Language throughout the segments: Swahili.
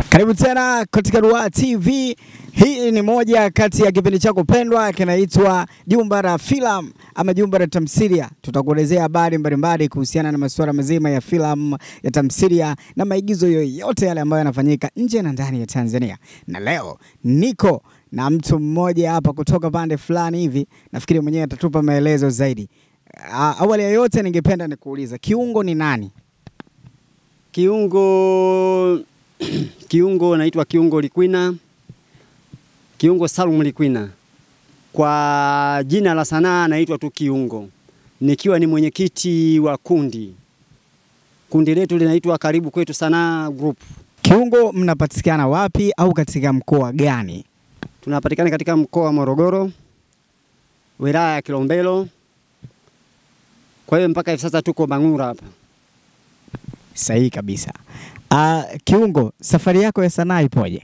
Karibu tena katika Ruwaha TV. Hii ni moja kati ya kipindi chako pendwa kinaitwa Jumba la Filamu ama Jumba la Tamthilia. Tutakuelezea habari mbalimbali kuhusiana na masuala mazima ya filamu, ya tamthilia na maigizo yoyote yale ambayo yanafanyika nje na ndani ya Tanzania. Na leo niko na mtu mmoja hapa kutoka pande fulani hivi. Nafikiri mwenyewe atatupa maelezo zaidi. Awali ya yote ningependa nikuuliza, Kiungo ni nani? Kiungo naitwa Kiungo Likwina. Kiungo Salum Likwina. Kwa jina la sanaa naitwa tu Kiungo. Nikiwa ni mwenyekiti wa kundi. Kundi letu linaitwa Karibu Kwetu Sanaa Group. Kiungo mnapatikana wapi au katika mkoa gani? Tunapatikana katika mkoa wa Morogoro, wilaya ya Kilombero. Kwa hiyo mpaka hivi sasa tuko Mang'ura hapa. Sahihi kabisa. Kiungo, safari yako ya sanaa ipoje?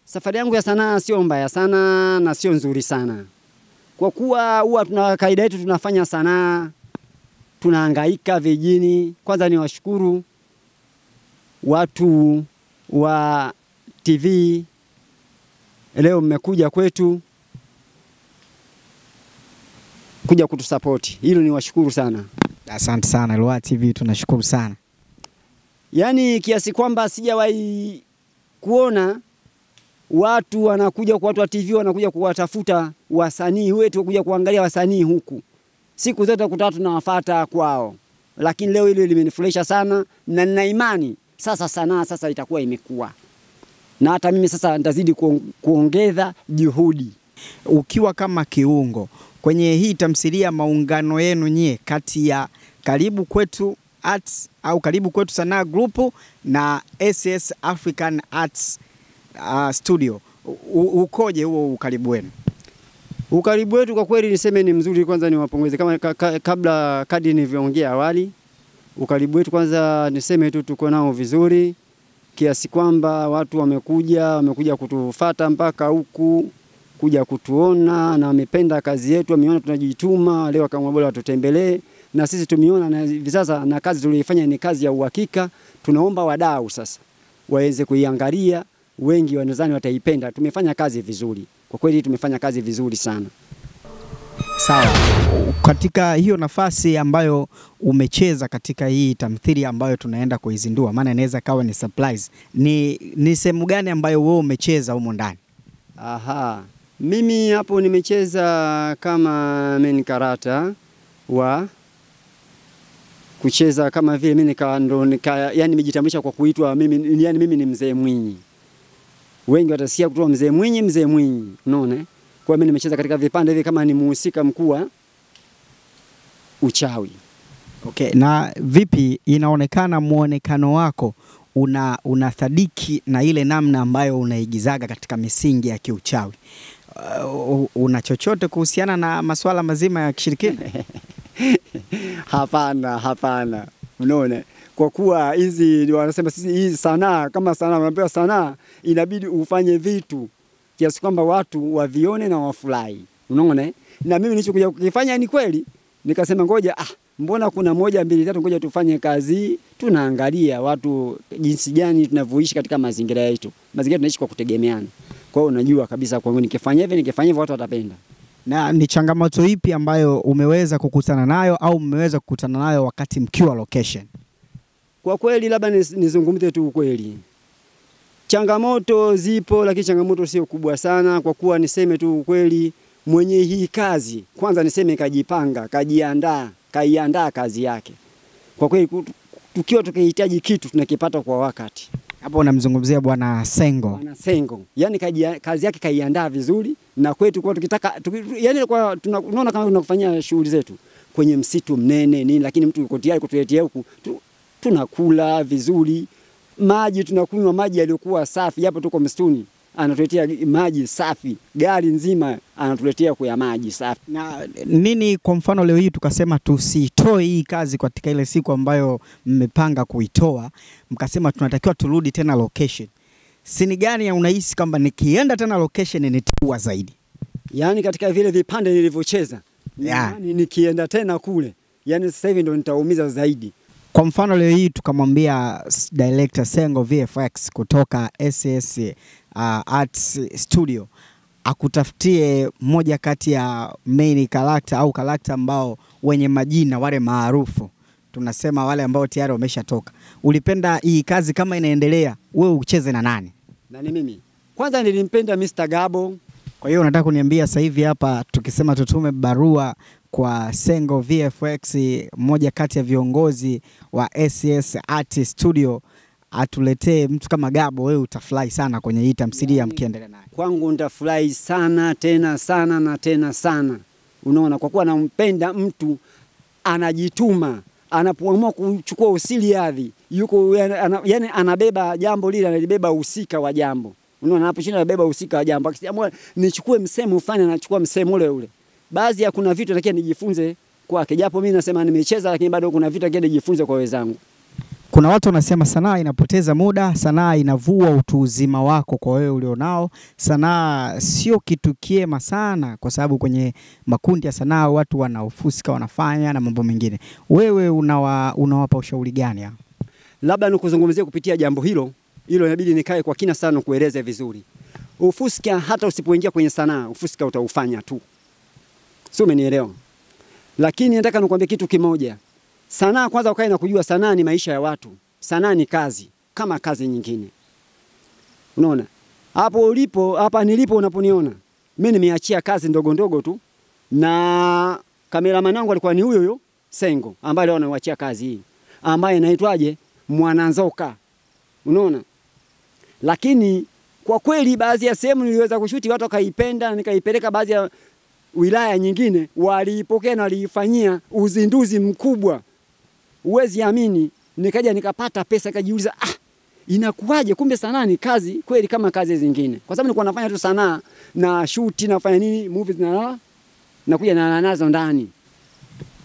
Safari yangu ya sanaa sio mbaya sana na sio nzuri sana. Kwa kuwa huwa tuna kaida yetu tunafanya sanaa, tunahangaika vijijini. Kwanza ni washukuru watu wa TV, leo mmekuja kwetu kuja kutusupport. Hilo ni washukuru sana. Asante sana Ruwaha TV, tunashukuru sana. Yaani kiasi kwamba sijawahi kuona watu wanakuja kwa watu wa TV wanakuja kuwatafuta wasanii wetu kuja kuangalia wasanii huku. Siku zote kutatu tunawafuata kwao. Lakini leo hili limenifurahisha sana na nina imani sasa sanaa sasa itakuwa imekuwa. Na hata mimi sasa nitazidi kuongeza juhudi. Ukiwa kama Kiungo kwenye hii tamthilia, maungano yenu nyie kati ya Karibu Kwetu Arts au Karibu Kwetu Sanaa Group na SS African Arts Studio, ukoje huo ukaribu wenu? Ukaribu wetu kwa kweli niseme ni mzuri. Kwanza niwapongeze kama kabla kadi nilivyoongea awali. Ukaribu wetu kwanza niseme tu tuko nao vizuri kiasi kwamba watu wamekuja kutufuata mpaka huku kuja kutuona na wamependa kazi yetu, wameona tunajituma. Leo kama bora watutembelee na sisi tumeona na hivi sasa na kazi tuliyofanya ni kazi ya uhakika. Tunaomba wadau sasa waweze kuiangalia, wengi wanadhani wataipenda. Tumefanya kazi vizuri. Kwa kweli tumefanya kazi vizuri sana. Sawa. Katika hiyo nafasi ambayo umecheza katika hii tamthilia ambayo tunaenda kuizindua, maana inaweza kawa ni surprise, ni sehemu gani ambayo wewe umecheza humo ndani? Mimi hapo nimecheza kama main character wa kucheza kama vile mimi yani nimejitambulisha kwa kuitwa mimi ni Mzee Mwinyi. Wengi watasikia kutoa Mzee Mwinyi, unaona? Kwa mimi nimecheza katika vipande hivi kama ni muhusika mkuu wa uchawi. Okay, na vipi inaonekana muonekano wako unathadiki na ile namna ambayo unaigizaga katika misingi ya kiuchawi? Una chochote kuhusiana na masuala mazima ya kishirikina? Hapana. Unaona? Kwa kuwa hizi wanasema sisi hii sanaa kama sanaa, wanapewa sanaa inabidi ufanye vitu kiasi kwamba watu wavione na wafurahi. Unaona? Na mimi nilichokuja kufanya ni kweli. Nikasema ngoja mbona kuna 1 2 3 ngoja tufanye kazi, tunaangalia watu jinsi gani tunavyoishi katika mazingira yetu. Mazingira tunaishi kwa kutegemeana. Kwa hiyo unajua kabisa kwa nini nikifanya hivi watu watapenda. Na ni changamoto ipi ambayo umeweza kukutana nayo au mmeweza kukutana nayo wakati mkiwa location? Kwa kweli labda nizungumze tu ukweli. Changamoto zipo lakini changamoto sio kubwa sana, kwa kuwa niseme tu ukweli, mwenye hii kazi kwanza niseme kajipanga, kaiandaa kazi yake. Kwa kweli tukiwa tukihitaji kitu tunakipata kwa wakati. Hapo unamzungumzia Bwana Sengo. Bwana Sengo. Yaani kazi yake kaiandaa vizuri na kwetu kwa tukitaka yani kwa tunaona kama tunakufanyia shughuli zetu kwenye msitu mnene nini, lakini mtu yuko tayari kutuletea huku tunakula vizuri. Maji tunakunywa maji yaliyokuwa safi. Hapo tuko msituni, anatuletea maji safi. Gari nzima anatuletea kwa maji safi. Na nini kwa mfano leo hii tukasema tusitoe hii kazi katika ile siku ambayo mmepanga kuitoa, mkasema tunatakiwa turudi tena location. Sini gani ya unahisi kwamba nikienda tena location nitaua zaidi? Yaani katika vile vipande nilivyocheza, nikienda tena kule, yaani sasa hivi ndo nitaumiza zaidi. Kwa mfano leo hii tukamwambia director Sengo VFX kutoka SS Arts Studio akutafutie moja kati ya main character au character ambao wenye majina wale maarufu, tunasema wale ambao tayari wameshatoka, ulipenda hii kazi kama inaendelea wewe ucheze na nani? Na ni mimi kwanza nilimpenda Mr. Gabo. Kwa hiyo unataka kuniambia sasa hivi hapa tukisema tutume barua kwa Sengo VFX, moja kati ya viongozi wa SS Art Studio, atuletee mtu kama Gabo, wewe utafurahi sana kwenye hii tamthilia mkiendelea naye? Kwangu nitafurahi sana tena sana na tena sana. Unaona, kwa kuwa nampenda mtu anajituma, anapoamua kuchukua usili hadhi, yuko yani anabeba jambo lile, analibeba uhusika wa jambo. Unaona, anaposhinda anabeba uhusika wa jambo. Akisema nichukue msemo fulani, anachukua msemo ule ule. Baadhi ya kuna vitu lakini nijifunze kwake, japo mimi nasema nimecheza, lakini bado kuna vitu lakini nijifunze kwa wenzangu. Kuna watu wanasema sanaa inapoteza muda, sanaa inavua utu uzima wako kwa wewe ulionao. Sanaa sio kitu kiema sana, kwa sababu kwenye makundi ya sanaa watu wanaofusika wanafanya na mambo mengine. Wewe unawapa ushauri gani? Labda nikuzungumzie kupitia jambo hilo inabidi nikae kwa kina sana kueleze vizuri. Ufusika hata usipoingia kwenye sanaa, ufusika utaufanya tu. Sio, umenielewa? Lakini nataka nikwambie kitu kimoja. Sanaa kwanza ukae na kujua sanaa ni maisha ya watu. Sanaa ni kazi kama kazi nyingine. Unaona? Hapa nilipo unaponiona, mimi nimeachia kazi ndogo ndogo tu, na kameraman wangu alikuwa ni huyo Sengo ambaye leo anaachia kazi hii, ambaye anaitwaje, Mwananzoka. Unaona? Lakini kwa kweli baadhi ya sehemu niliweza kushuti watu wakaipenda, na nikaipeleka baadhi ya wilaya nyingine, waliipokea na waliifanyia uzinduzi mkubwa. Uwezi amini, nikaja nikapata pesa, nikajiuliza inakuwaje, kumbe sanaa ni kazi kweli kama kazi zingine. Kwa sababu nilikuwa nafanya tu sanaa na shoot, nafanya nini, movies na kuja na nazo ndani.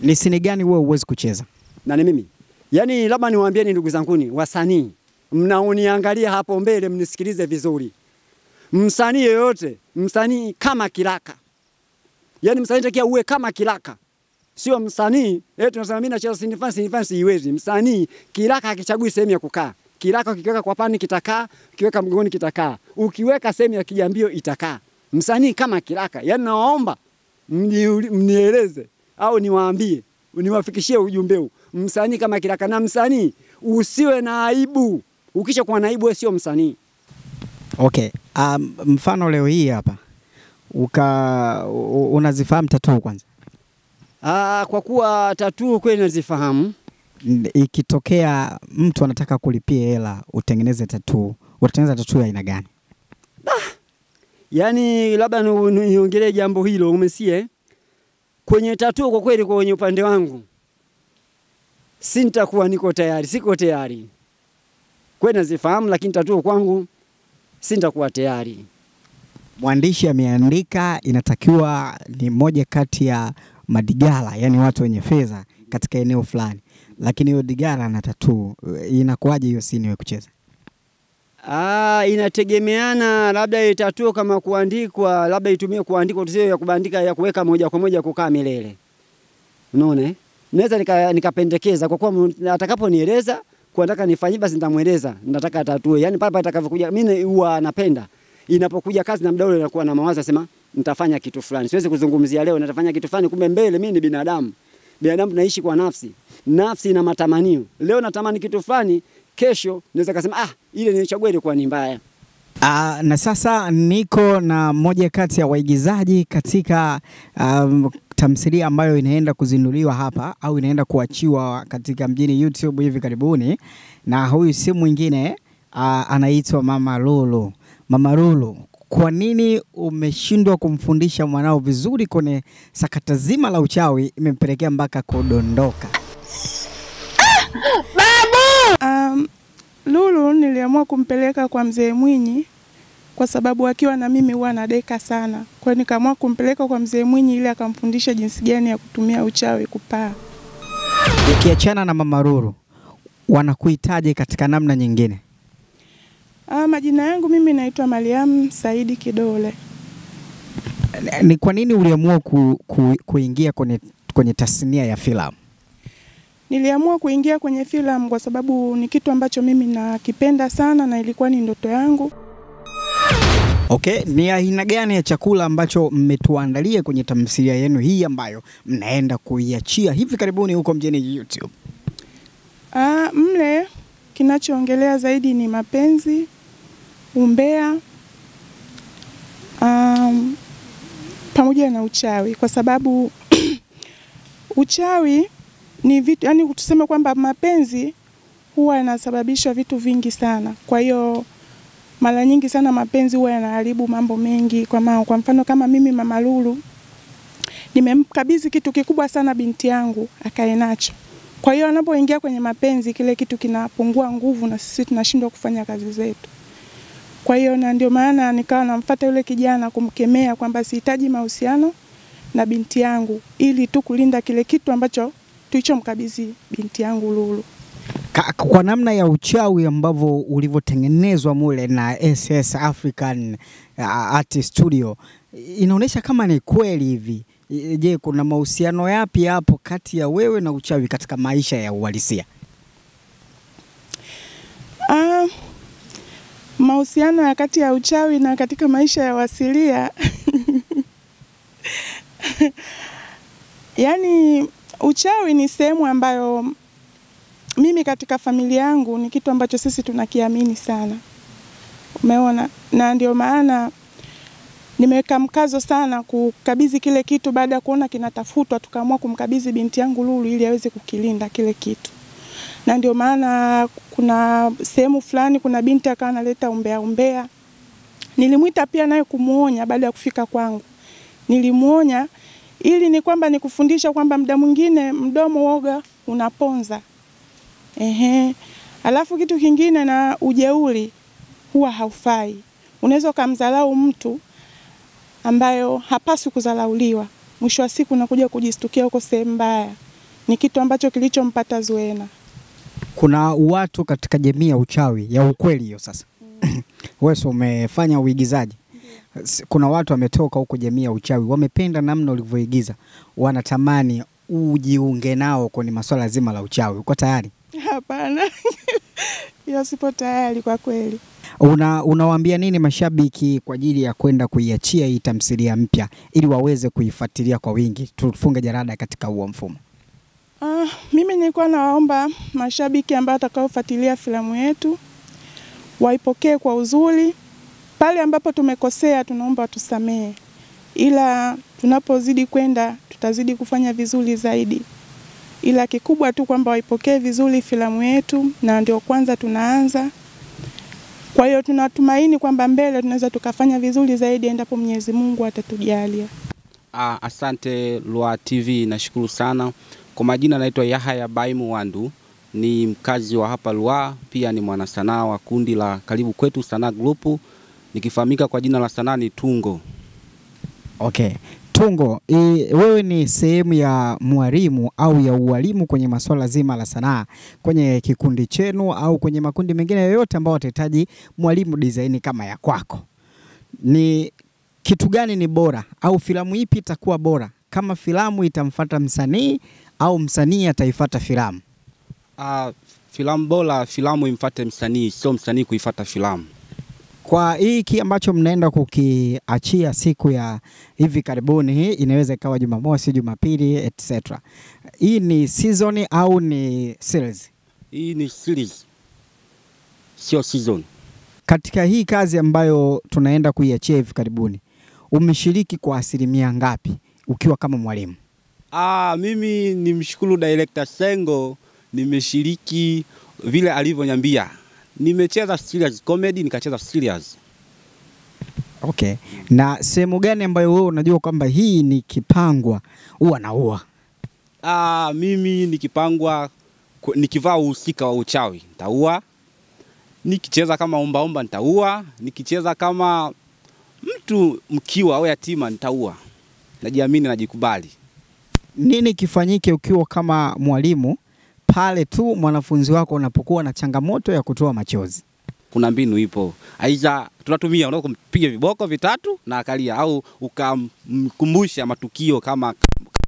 Ni sini gani wewe uwezi kucheza? Na ni mimi. Yaani labda niwaambieni ndugu zanguni wasanii, mnaoniangalia hapo mbele, mnisikilize vizuri. Msanii yoyote, msanii kama kiraka. Yaani msanii takia uwe kama kiraka. Sio msanii, tunasema mimi nacheza sinifasi iwezi. Msanii kiraka hakichagui sehemu ya kukaa. Kiraka ukiweka kwa pani kitakaa, ukiweka mgongoni kitakaa. Ukiweka sehemu ya kijambio itakaa. Msanii kama kiraka. Yaani naomba mnieleze au niwaambie, niwafikishie ujumbe huu. Msanii kama kiraka, na msanii usiwe na aibu. Ukisha kuwa na aibu wewe sio msanii. Okay. Mfano leo hii hapa unazifahamu tattoo kwanza? Kwa kuwa tattoo kweli nazifahamu. Ikitokea mtu anataka kulipia hela utengeneze tattoo, utatengeneza tattoo ya aina gani? Yaani labda niongelee jambo hilo, umesie? Kwenye tattoo kwa kweli, kwenye upande wangu sintakuwa niko tayari, siko tayari. Kweli nazifahamu, lakini tattoo kwangu sintakuwa tayari. Mwandishi ameandika inatakiwa ni moja kati ya madigala, yani watu wenye fedha katika eneo fulani, lakini hiyo digala na tattoo, inakuwaje hiyo scene wewe kucheza? Inategemeana, labda tattoo kama kuandikwa, labda itumie kuandikwa tusio ya kubandika, ya kuweka moja kwa moja kukaa milele. Unaona? Naweza nikapendekeza kwa kuwa atakaponieleza kwa nataka nifanyie, basi nitamueleza nataka tattoo. Yaani pale atakavyokuja, mimi huwa napenda inapokuja kazi na mdau anakuwa na mawazo, sema nitafanya kitu fulani. Siwezi kuzungumzia leo nitafanya kitu fulani, kumbe mbele mimi ni binadamu. Binadamu tunaishi kwa nafsi. Nafsi ina matamanio. Leo natamani kitu fulani, kesho naweza kusema ile nilichagua ilikuwa ni mbaya. Na sasa niko na moja kati ya waigizaji katika tamthilia ambayo inaenda kuzinduliwa hapa au inaenda kuachiwa katika mjini YouTube hivi karibuni, na huyu si mwingine anaitwa Mama Lulu. Mama Lulu, kwa nini umeshindwa kumfundisha mwanao vizuri kwenye sakata zima la uchawi imempelekea mpaka kudondoka? Babu! Lulu niliamua kumpeleka kwa Mzee Mwinyi kwa sababu akiwa na mimi huwa anadeka sana. Kwa hiyo nikaamua kumpeleka kwa Mzee Mwinyi ili akamfundisha jinsi gani ya kutumia uchawi kupaa. Ukiachana na Mama Lulu, wanakuitaje katika namna nyingine? Majina yangu mimi naitwa Mariam Saidi Kidole. Ni kwa nini uliamua kuingia kwenye tasnia ya filamu? Niliamua kuingia kwenye filamu kwa sababu ni kitu ambacho mimi nakipenda sana na ilikuwa ni ndoto yangu. Okay, ni aina gani ya chakula ambacho mmetuandalia kwenye tamthilia yenu hii ambayo mnaenda kuiachia hivi karibuni huko mjini YouTube? Mle kinachoongelea zaidi ni mapenzi, umbea, pamoja na uchawi, kwa sababu uchawi ni vitu, yani tuseme kwamba mapenzi huwa yanasababisha vitu vingi sana. Kwa hiyo mara nyingi sana mapenzi huwa yanaharibu mambo mengi. Kwa mfano kama mimi Mama Lulu nimemkabidhi kitu kikubwa sana binti yangu akae nacho. Kwa hiyo anapoingia kwenye mapenzi kile kitu kinapungua nguvu na sisi tunashindwa kufanya kazi zetu. Kwa hiyo na ndio maana nikawa namfuata yule kijana kumkemea kwamba sihitaji mahusiano na binti yangu ili tu kulinda kile kitu ambacho tulichomkabidhi binti yangu Lulu. Kwa namna ya uchawi ambavyo ulivyotengenezwa mule na SS African Art Studio, inaonyesha kama ni kweli hivi. Je, kuna mahusiano yapi hapo kati ya wewe na uchawi katika maisha ya uhalisia? Mahusiano ya kati ya uchawi na katika maisha ya uhalisia yani uchawi ni sehemu ambayo mimi katika familia yangu ni kitu ambacho sisi tunakiamini sana. Umeona? Na ndio maana nimeweka mkazo sana kukabidhi kile kitu baada ya kuona kinatafutwa, tukaamua kumkabidhi binti yangu Lulu ili aweze kukilinda kile kitu. Na ndio maana kuna sehemu fulani kuna binti akawa analeta umbea. Nilimuita pia naye kumuonya baada ya kufika kwangu. Nilimuonya ili ni kwamba nikufundisha kwamba muda mwingine mdomo woga unaponza. Alafu kitu kingine na ujeuri huwa haufai. Unaweza kumdharau mtu ambayo hapaswi kudharauliwa. Mwisho wa siku unakuja kujistukia huko sehemu mbaya. Ni kitu ambacho kilichompata Zuena. Kuna watu katika jamii ya uchawi ya ukweli hiyo sasa. Wewe umefanya uigizaji. Kuna watu wametoka huko jamii ya uchawi, wamependa namna ulivyoigiza. Wanatamani ujiunge nao kwenye masuala zima la uchawi. Uko tayari? Hapana. Hiyo sipo tayari kwa kweli. Unawaambia nini mashabiki kwa ajili ya kwenda kuiachia hii tamthilia mpya ili waweze kuifuatilia kwa wingi, tufunge jarada katika huo mfumo? Mimi nilikuwa nawaomba mashabiki ambao watakaofuatilia filamu yetu waipokee kwa uzuri. Pale ambapo tumekosea tunaomba watusamee. Ila tunapozidi kwenda tutazidi kufanya vizuri zaidi. Ila kikubwa tu kwamba waipokee vizuri filamu yetu na ndio kwanza tunaanza. Kwa hiyo tunatumaini kwamba mbele tunaweza tukafanya vizuri zaidi endapo Mwenyezi Mungu atatujalia. Asante Lua TV, nashukuru sana. Kwa majina naitwa Yahaya Baimu Wandu, ni mkazi wa hapa Lua, pia ni mwanasanaa wa kundi la Karibu Kwetu Sanaa Group, nikifahamika kwa jina la sanaa ni Tungo. Okay. Tungo, wewe ni sehemu ya mwalimu au ya ualimu kwenye masuala zima la sanaa kwenye kikundi chenu au kwenye makundi mengine yoyote ambao watahitaji mwalimu design kama ya kwako. Ni kitu gani ni bora au filamu ipi itakuwa bora? Kama filamu itamfuata msanii au msanii ataifuata filamu? Filamu bora filamu imfuate msanii, sio msanii kuifuata filamu. Kwa hiki ambacho mnaenda kukiachia siku ya hivi karibuni, hii inaweza ikawa Jumamosi, Jumapili, etc. Hii ni season au ni series? Hii ni series, sio season. Katika hii kazi ambayo tunaenda kuiachia hivi karibuni, umeshiriki kwa asilimia ngapi ukiwa kama mwalimu? Mimi nimshukuru director Sengo, nimeshiriki vile alivyoniambia. Nimecheza serious comedy, nikacheza serious. Okay. Na sehemu gani ambayo wewe unajua kwamba hii ni kipangwa huwa na huwa? Mimi nikipangwa nikivaa uhusika wa uchawi nitaua. Nikicheza kama omba nitaua. Nikicheza kama mtu mkiwa au yatima nitaua. Najiamini, najikubali. Nini kifanyike ukiwa kama mwalimu pale tu mwanafunzi wako unapokuwa na changamoto ya kutoa machozi? Kuna mbinu ipo. Aiza tunatumia, unaweza kumpiga viboko vitatu na akalia, au ukamkumbusha matukio kama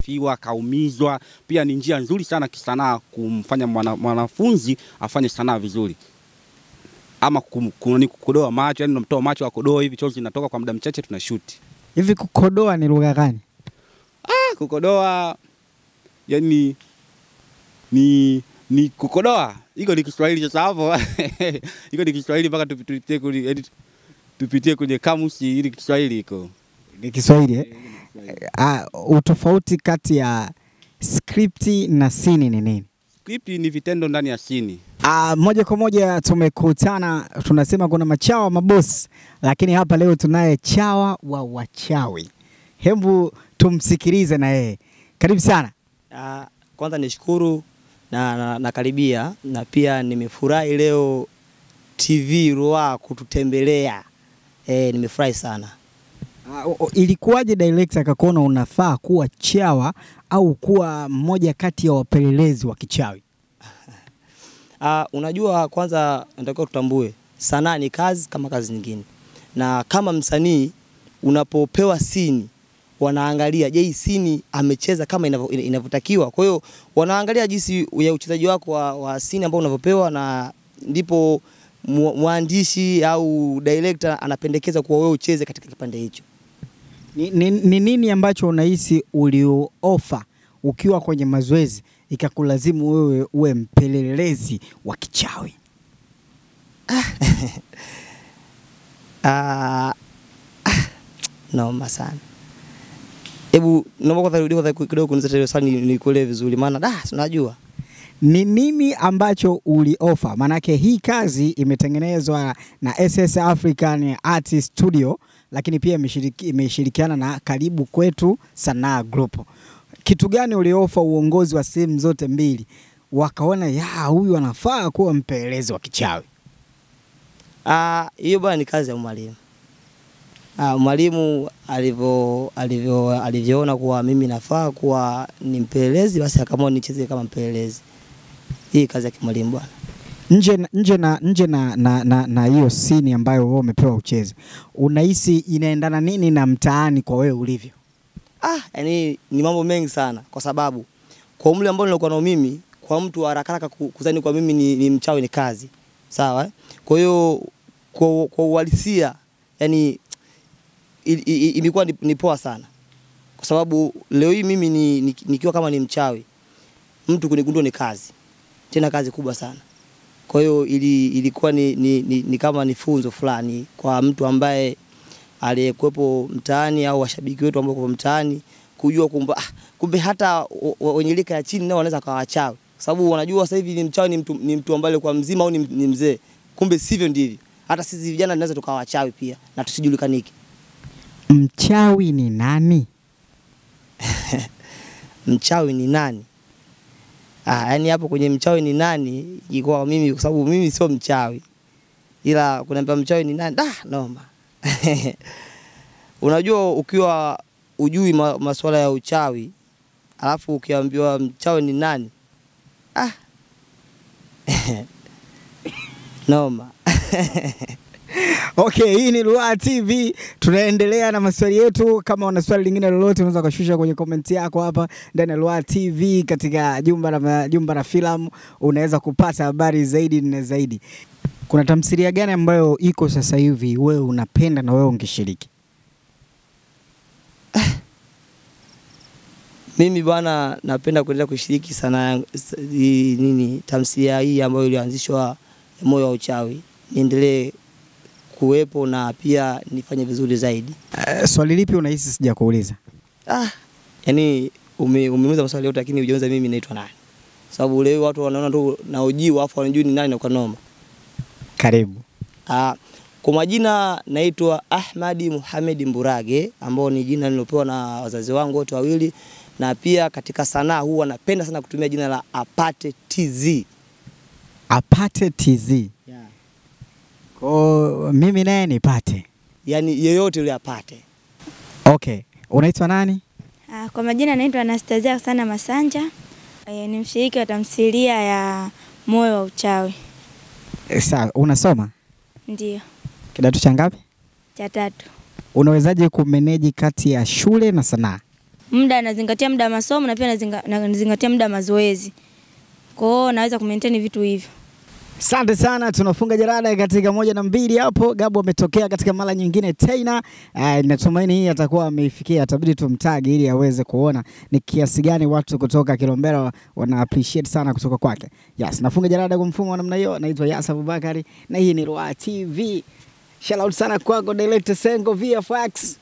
kafiwa, kaumizwa. Pia ni njia nzuri sana kisanaa kumfanya mwanafunzi afanye sanaa vizuri. Ama kukodoa macho, yani unamtoa macho akodoa hivi chozi linatoka kwa muda mchache tunashoot. Hivi kukodoa ni lugha gani? Kukodoa yani ni kukodoa. Iko ni Kiswahili sasa hapo. Iko ni Kiswahili mpaka tupitie kwenye kamusi ili Kiswahili iko. Ni Kiswahili utofauti kati ya script na scene ni nini? Script ni vitendo ndani ya scene. Moja kwa moja tumekutana, tunasema kuna machawa mabosi, lakini hapa leo tunaye chawa wa wachawi. Hebu tumsikilize na yeye. Karibu sana. Kwanza nishukuru na karibia, na pia nimefurahi leo TV Ruaha kututembelea. Nimefurahi sana. Ilikuwaje director akakuona unafaa kuwa chawa au kuwa mmoja kati ya wapelelezi wa kichawi? Unajua, kwanza nataka tutambue sanaa ni kazi kama kazi nyingine. Na kama msanii unapopewa scene, wanaangalia je, hii scene amecheza kama inavyotakiwa. Kwa hiyo wanaangalia jinsi ya uchezaji wako wa scene ambao unavyopewa, na ndipo mwandishi au director anapendekeza kwa wewe ucheze katika kipande hicho. Ni nini ambacho unahisi uliooffer ukiwa kwenye mazoezi ikakulazimu wewe uwe mpelelezi wa kichawi? Noma sana. Hebu naomba kurudi kidogo kuniza tele swali nikuelewe vizuri, maana unajua. Ni nini ambacho ulioffer? Manake hii kazi imetengenezwa na SS African Art Studio, lakini pia imeshirikiana na Karibu Kwetu Sanaa Group. Kitu gani ulioffer uongozi wa sehemu zote mbili wakaona huyu anafaa kuwa mpelelezi wa kichawi? Hiyo bwana ni kazi ya mwalimu. Mwalimu alivyoona kuwa mimi nafaa kuwa ni mpelelezi, basi akaamua nicheze kama mpelelezi. Hii kazi ya kimwalimu bwana. Nje na hiyo scene ambayo wewe umepewa ucheze, unahisi inaendana nini na mtaani kwa wewe ulivyo? Yani ni mambo mengi sana, kwa sababu kwa umri ambao nilikuwa nao mimi, kwa mtu haraka kuzani kwa mimi ni mchawi ni kazi. Sawa? Kwa hiyo kwa uhalisia yani imekuwa ni poa sana. Kwa sababu leo hii mimi nikiwa kama ni mchawi, mtu kunigundua ni kazi. Tena kazi kubwa sana. Kwa hiyo ilikuwa ni kama ni funzo fulani kwa mtu ambaye aliyekuepo mtaani au washabiki wetu ambao kwa mtaani, kujua kumbe hata wenye lika ya chini nao wanaweza kawa wachawi. Kwa sababu wanajua sasa hivi ni mchawi ni mtu ambaye alikuwa mzima au ni mzee. Kumbe sivyo ndivyo. Hata sisi vijana tunaweza tukawa wachawi pia na tusijulikanike. Mchawi ni nani? Mchawi ni nani? Yani hapo kwenye mchawi ni nani iko mimi, kwa sababu mimi sio mchawi. Ila kuniambia mchawi ni nani? Noma. Unajua ukiwa ujui masuala ya uchawi, alafu ukiambiwa mchawi ni nani? Noma. Okay, hii ni Ruaha TV. Tunaendelea na maswali yetu. Kama una swali lingine lolote unaweza kushusha kwenye comment yako hapa ndani ya Ruaha TV katika jumba la filamu, unaweza kupata habari zaidi na zaidi. Kuna tamthilia gani ambayo iko sasa hivi wewe unapenda na wewe ungeshiriki? Mimi bwana napenda kuendelea kushiriki sana tamthilia hii ambayo ilianzishwa Moyo wa Uchawi. Niendelee kuwepo na pia nifanye vizuri zaidi. Swali lipi unahisi sijakuuliza? Yani umeuliza maswali yote lakini hujaanza mimi naitwa nani. Sababu leo watu wanaona tu naojiwa afu wanajui ni nani na kwa noma. Karibu. Kwa majina naitwa Ahmadi Muhammad Mburage, ambao ni jina nilopewa na wazazi wangu wote wawili, na pia katika sanaa huwa napenda sana kutumia jina la Apate TZ. Apate TZ. Yeah. Kwa mimi naye nipate. Yani yeyote yule apate. Okay. Unaitwa nani? Kwa majina naitwa Anastasia sana Masanja. Ni mshiriki wa tamthilia ya Moyo wa Uchawi. Sawa, unasoma? Ndio. Kidato cha ngapi? Cha 3. Unawezaje kumanage kati ya shule na sanaa? muda, nazingatia muda wa masomo na pia nazingatia muda wa mazoezi. Kwa hiyo naweza kumaintain vitu hivyo. Asante sana, tunafunga jarada katika 1 na 2 hapo. Gabo ametokea katika mara nyingine tena. Natumaini hii atakuwa ameifikia, itabidi tumtagi ili aweze kuona ni kiasi gani watu kutoka Kilombero wana appreciate sana kutoka kwake. Yes, nafunga jarada kwa mfumo wa namna hiyo. Naitwa Yasa Abubakari na hii ni Ruaha TV. Shout out sana kwako Director Sengo VFX.